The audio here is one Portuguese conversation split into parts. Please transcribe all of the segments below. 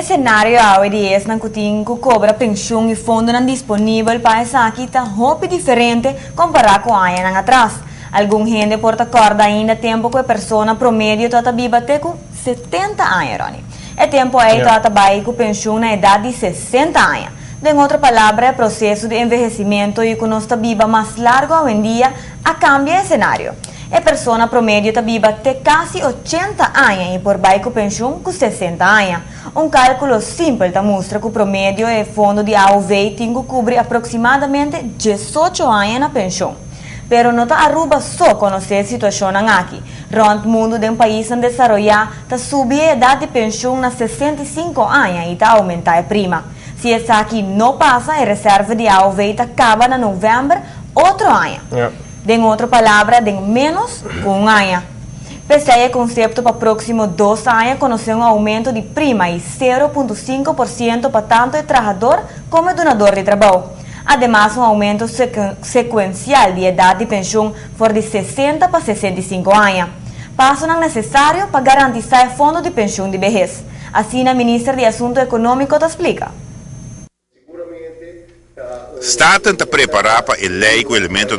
O cenário hoje é que cobra pensão e fundo não disponível para essa aqui está muito diferente comparado com anos atrás. Algum gente porta corda ainda tempo que a pessoa promédio está viva até com 70 anos. É tempo aí está vai com pensão na idade de 60 anos. Em outra palavra, o processo de envelhecimento e que nós está viva mais largo hoje em dia a cambia de cenário. A pessoa promédio está viva até quase 80 anos e por baixo com pensão com 60 anos. Um cálculo simples mostra que o promédio é fundo de AOV tem que cobrir aproximadamente 18 anos na pensão. Pero não está aruba só conhecer a situação aqui. Rond mundo de um país em desenvolvimento está subindo a idade de pensão na 65 anos e está aumentando a prima. Se essa aqui não passa, a reserva de AOV acaba em novembro, outro ano. Em outra palavra, de menos que um ano. Pese o conceito para próximo 2 anos, conhece um aumento de prima de 0,5% para tanto o trabalhador como o donador de trabalho. Ademais, um aumento sequencial de idade de pensão for de 60 para 65 anos. Passo não necessário para garantir o fundo de pensão de vejez. Assim, a ministra de Assuntos Econômicos te explica. Staten te preparar para el lei com elemento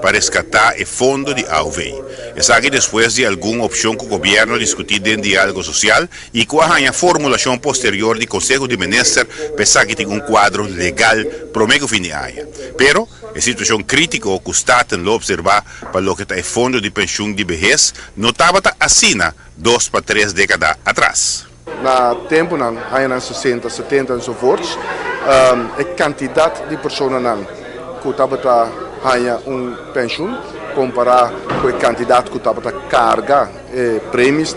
para rescatar o fundo de AOV. Essa aqui depois de alguma opção que o governo discutir dentro do diálogo social e com a formulação posterior do Conselho de Ministros, pensar que tem quadro legal para o fim de ano. Pero, a situação crítica que o Staten lo observar para o que é o fundo de pensão de vejez, não estava assim 2 para 3 décadas atrás. Na tempo, na anos 60, 70 enzovoorts, a quantidade de pessoas que estavam ganhando pensioen, comparar com a quantidade que estavam carga prêmios,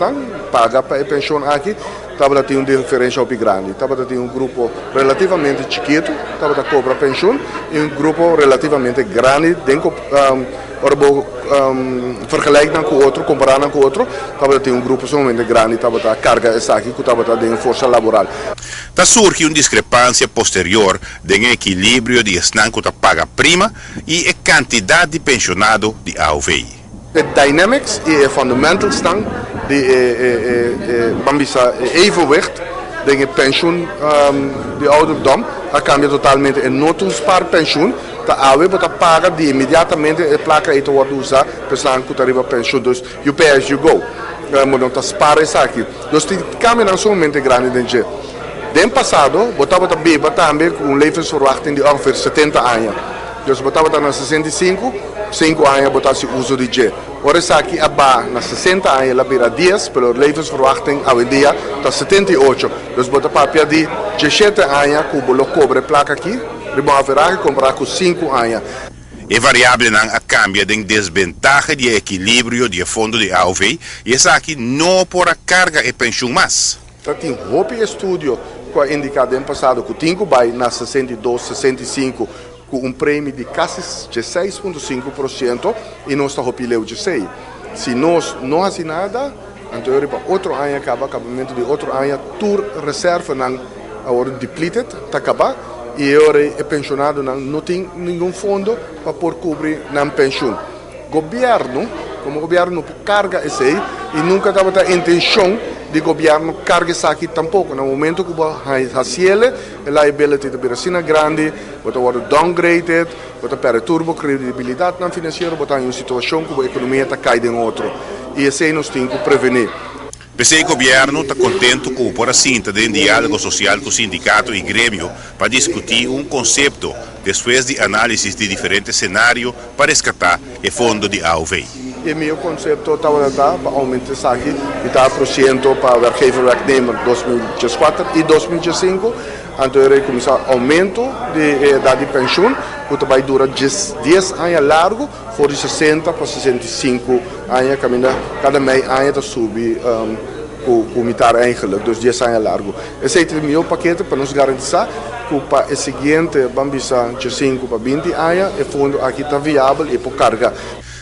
paga para a pensão aqui, estava tendo uma diferença muito grande. Estava tendo grupo relativamente pequeno, estava cobrar pensão, e grupo relativamente grande, dentro vergelijken com o outro, comparando com o outro, estava tendo grupo somente grande, estava a carga essa aqui, que estava tendo força laboral. Tá surge uma discrepância posterior do equilíbrio de estanco da paga prima e a quantidade de pensionado de AOV. De dynamics e de fundamentals staan de bambisa evenwicht de pensioen de ouderdom, a cambia totalmente en not een spaarpensioen, da AOV bota paga de imediatamente a placa aí wordt usar para que arriva pensioen, dus you pay as you go. Maar dan sparen is aqui. Dus die cambia não somente grande dentro. Den passado, botava beba também com levensverwachting de ongeveer 70 anos. Dus botava na 65, 5 anos botasse uso de G. Ora isso aqui aba na 60 anos, ela vira 10, pela levensverwachting hoje em dia está 78. Dus botava para de 17 anos, que o cobre placa aqui, riba a Ferrari comprar com 5 anos. É variável a cambia de desvantagem de equilíbrio de fundo de AOV e essa aqui não por a carga e pensão mais. Tem um estudo que indicado no passado que tinha vai na 62, 65 com prêmio de quase 6,5% e nós está roupileu de 6. Se nós não fazemos nada, então para outro ano acabamento de outro ano, tour reserva não agora depleted, está acabar e agora é pensionado não tem nenhum fundo para por cobrir na pensão. Governo, como governo carga esse e nunca estava a intenção de governo carga isso aqui tampouco. No momento que a ciele, a liability de Biracina grande, bota downgraded, bota perde turbo credibilidade na financeira, bota em uma situação que a economia está caindo em outro. E esse nós temos que prevenir. O governo está contente com o por assim dentro do diálogo social com o sindicato e grêmio para discutir conceito depois de análise de diferentes cenários para resgatar o fundo de AOV. E meu conceito estava para aumentar isso aqui e está prosseguindo para o werkgever-werknemer 2004 e 2005. Então, ele começou aumento de idade de pensão, que vai durar 10 anos largo, for de 60 para 65 anos, cada mês está subindo o mitar eigenlijk, dus 10 anos largo. Esse é o meu paquete para nos garantir que para o seguinte, vamos de 5 para 20 anos, o fundo aqui está viável e por carga.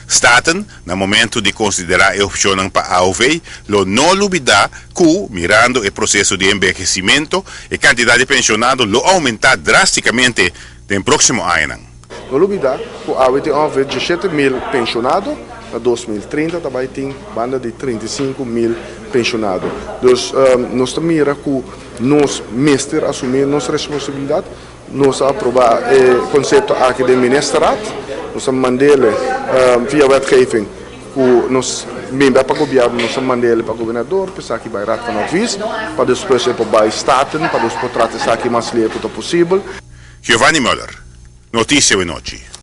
Staten, no momento de considerar a opção para a AOV, não olvidar que, mirando o processo de envelhecimento, a quantidade de pensionados lo aumentar drasticamente no próximo ano. Não olvidar que a AOV tem 17 mil pensionados, em 2030 também tem banda de 35 mil pensionados. Dus nós miramos que nós, mestre, assumir nossa responsabilidade, nós aprovar o conceito aqui do ministerraad, nós mandamos via wetgeving, nós membros para o governo, nós mandamos para o governador, para que vai raad van advies, para depois para staten, para depois tratar isso aqui mais leve possível. Giovanni Müller, Notícia e Noite.